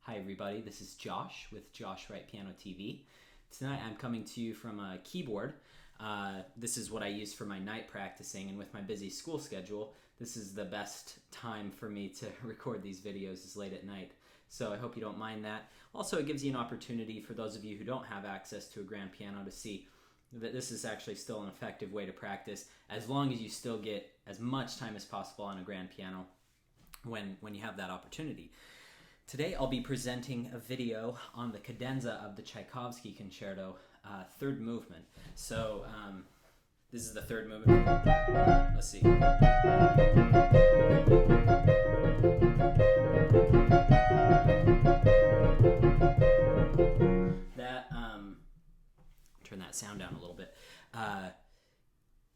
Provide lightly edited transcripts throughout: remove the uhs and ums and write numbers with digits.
Hi everybody, this is Josh with Wright Piano TV. Tonight I'm coming to you from a keyboard. This is what I use for my night practicing, and with my busy school schedule, this is the best time for me to record these videos is late at night. So I hope you don't mind that. Also, it gives you an opportunity for those of you who don't have access to a grand piano to see that this is actually still an effective way to practice, as long as you still get as much time as possible on a grand piano when you have that opportunity. Today I'll be presenting a video on the Cadenza of the Tchaikovsky Concerto, third movement. So this is the third movement. Let's see. Turn that sound down a little bit.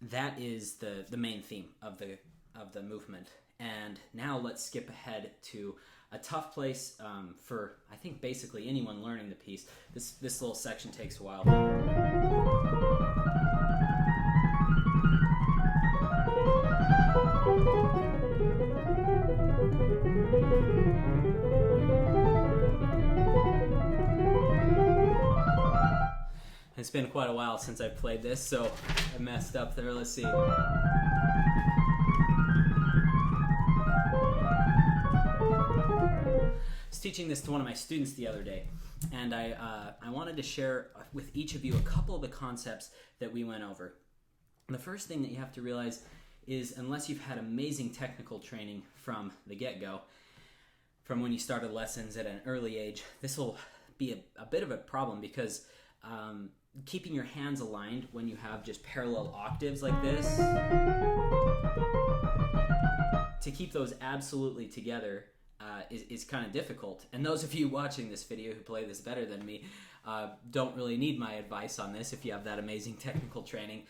That is the main theme of the movement. And now let's skip ahead to a tough place for, I think, basically anyone learning the piece. This little section takes a while. It's been quite a while since I've played this, so I messed up there. Let's see. I was teaching this to one of my students the other day, and I wanted to share with each of you a couple of the concepts that we went over. And the first thing that you have to realize is, unless you've had amazing technical training from the get-go, from when you started lessons at an early age, this will be a bit of a problem, because keeping your hands aligned when you have just parallel octaves like this, to keep those absolutely together is kind of difficult. And those of you watching this video who play this better than me don't really need my advice on this if you have that amazing technical training.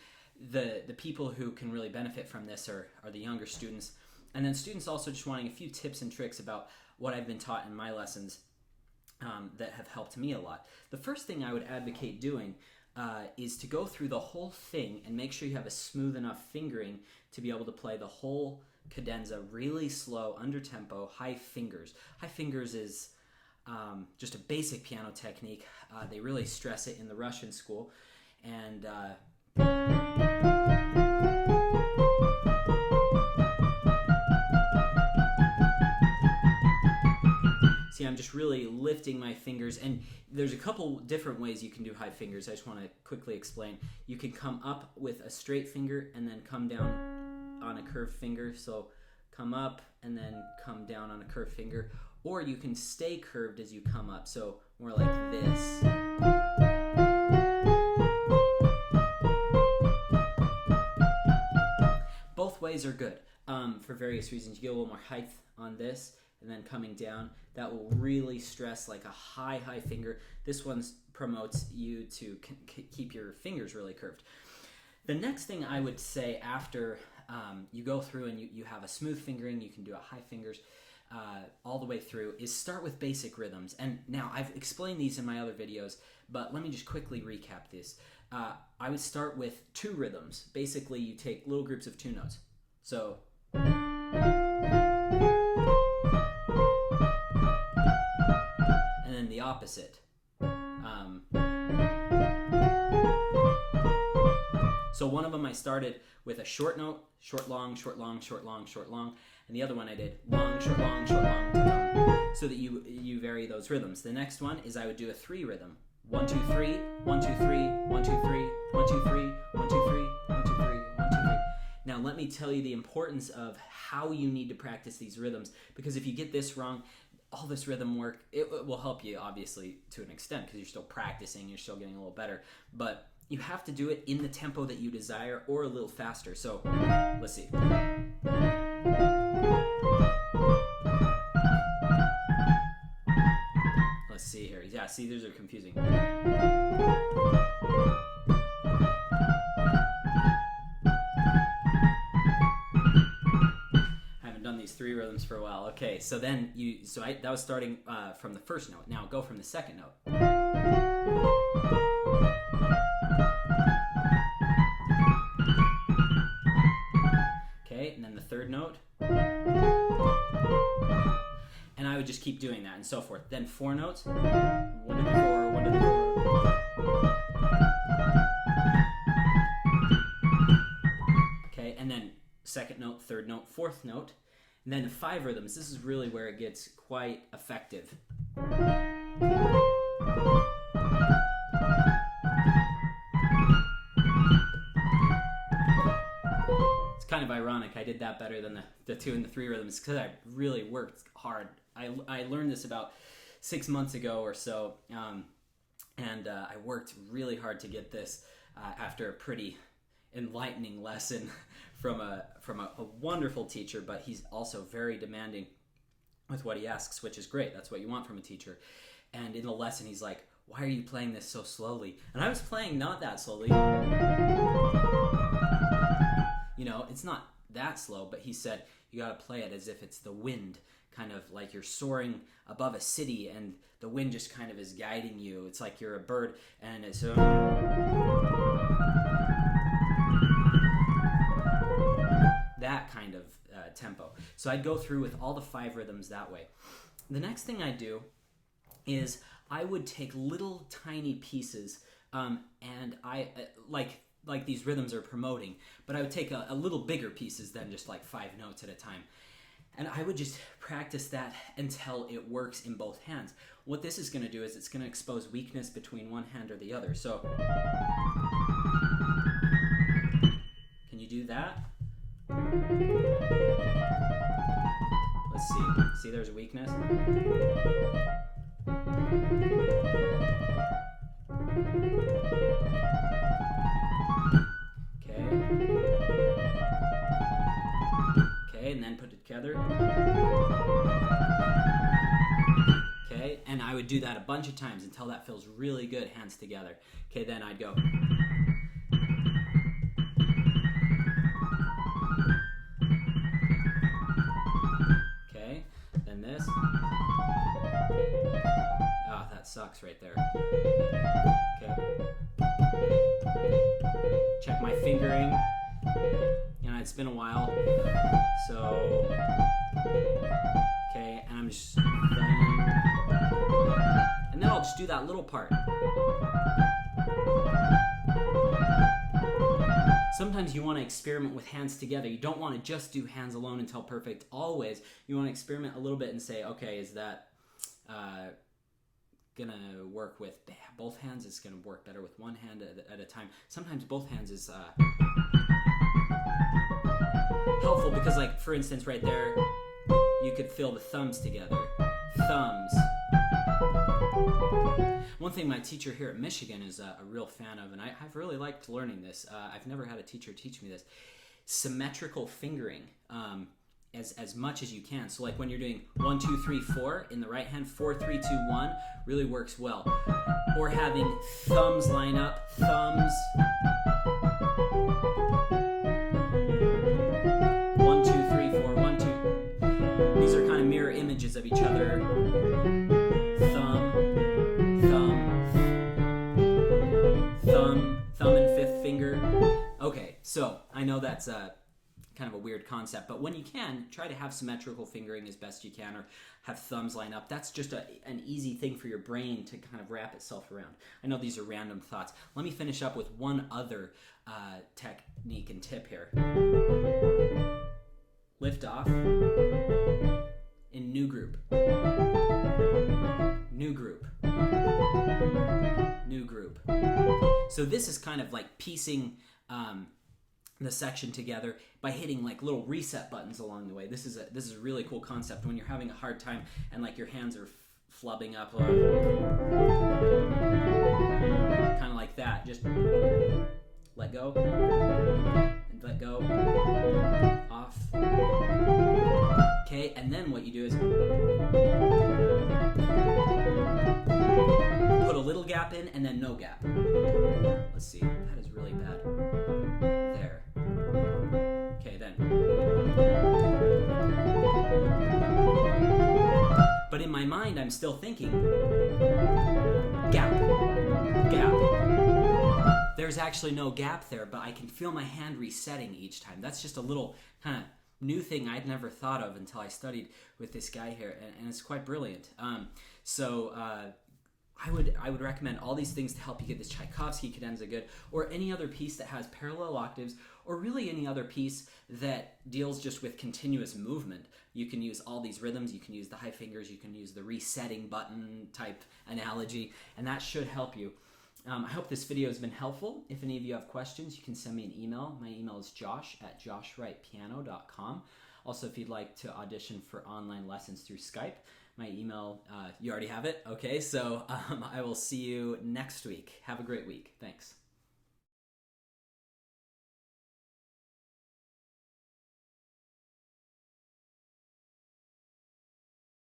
The people who can really benefit from this are the younger students, and then students also just wanting a few tips and tricks about what I've been taught in my lessons that have helped me a lot. The first thing I would advocate doing is to go through the whole thing and make sure you have a smooth enough fingering to be able to play the whole cadenza really slow, under tempo, high fingers. High fingers is just a basic piano technique. They really stress it in the Russian school. And see, I'm just really lifting my fingers, and there's a couple different ways you can do high fingers. I just want to quickly explain. You can come up with a straight finger and then come down on a curved finger, so come up and then come down on a curved finger, or you can stay curved as you come up, so more like this. Both ways are good for various reasons. You get a little more height on this, and then coming down, that will really stress like a high finger. This one promotes you to keep your fingers really curved. The next thing I would say after you go through and you have a smooth fingering, you can do a high fingers all the way through, is start with basic rhythms. And now I've explained these in my other videos, but let me just quickly recap this. I would start with two rhythms. Basically, you take little groups of two notes. So and then the opposite. So one of them I started with a short note, short, long, short, long, short, long, short, long, and the other one I did long, short, long, so that you vary those rhythms. The next one is I would do a three rhythm. 1, 2, 3, 1, 2, 3, 1, 2, 3, 1, 2, 3, 1, 2, 3, 1, 2, 3, 1, 2, 3. Now let me tell you the importance of how you need to practice these rhythms, because if you get this wrong, all this rhythm work, it will help you obviously to an extent, because you're still practicing, you're still getting a little better, but you have to do it in the tempo that you desire or a little faster. So let's see. Let's see here. Yeah, see, these are confusing. These three rhythms for a while. Okay, so then that was starting from the first note. Now go from the second note. Okay, and then the third note. And I would just keep doing that and so forth. Then 4 notes, 1 to the 4, 1 to the 4. Okay, and then 2nd note, 3rd note, 4th note, and then 5 rhythms. This is really where it gets quite effective. It's kind of ironic. I did that better than the 2 and the 3 rhythms because I really worked hard. I learned this about 6 months ago or so, and I worked really hard to get this after a pretty enlightening lesson from a wonderful teacher, but he's also very demanding with what he asks, which is great. That's what you want from a teacher. And in the lesson, he's like, "Why are you playing this so slowly?" And I was playing not that slowly. You know, it's not that slow, but he said, you got to play it as if it's the wind, kind of like you're soaring above a city and the wind just kind of is guiding you. It's like you're a bird and it's that kind of tempo. So I'd go through with all the 5 rhythms that way. The next thing I do is I would take little tiny pieces, and I like these rhythms are promoting, but I would take a little bigger pieces than just like 5 notes at a time. And I would just practice that until it works in both hands. What this is going to do is it's going to expose weakness between one hand or the other. So, can you do that? Let's see. See, there's a weakness. Okay, and then put it together. Okay, and I would do that a bunch of times until that feels really good, hands together. Okay, then I'd go. Okay, then this. Oh, that sucks right there. Okay. Check my fingering. It's been a while, so okay, and I'm just and then I'll just do that little part. Sometimes you want to experiment with hands together. You don't want to just do hands alone until perfect always. You want to experiment a little bit and say, okay, is that gonna work with both hands? It's gonna work better with one hand at a time. Sometimes both hands is helpful because, like, for instance, right there, you could feel the thumbs together. Thumbs. One thing my teacher here at Michigan is a real fan of, and I've really liked learning this. I've never had a teacher teach me this. Symmetrical fingering, as much as you can. So, like when you're doing 1, 2, 3, 4 in the right hand, 4, 3, 2, 1 really works well. Or having thumbs line up, thumbs. 1, 2, 3, 4, 1, 2. These are kind of mirror images of each other. Thumb, thumb and 5th finger. Okay, so I know that's kind of a weird concept, but when you can, try to have symmetrical fingering as best you can, or have thumbs line up. That's just an easy thing for your brain to kind of wrap itself around. I know these are random thoughts. Let me finish up with one other technique and tip here. Lift off in new group. New group. New group. So this is kind of like piecing the section together by hitting like little reset buttons along the way. This is a really cool concept when you're having a hard time and like your hands are flubbing up, kind of like that. Just let go and let go, off. Okay, and then what you do is put a little gap in and then no gap. Let's see, that is really bad. There. Okay, then. But in my mind, I'm still thinking, gap, gap. There's actually no gap there, but I can feel my hand resetting each time. That's just a little kind of new thing I'd never thought of until I studied with this guy here, and it's quite brilliant. I would recommend all these things to help you get this Tchaikovsky cadenza good, or any other piece that has parallel octaves, or really any other piece that deals just with continuous movement. You can use all these rhythms, you can use the high fingers, you can use the resetting button type analogy, and that should help you. I hope this video has been helpful. If any of you have questions, you can send me an email. My email is josh@joshwrightpiano.com. Also, if you'd like to audition for online lessons through Skype, my email, you already have it. Okay, so I will see you next week. Have a great week. Thanks.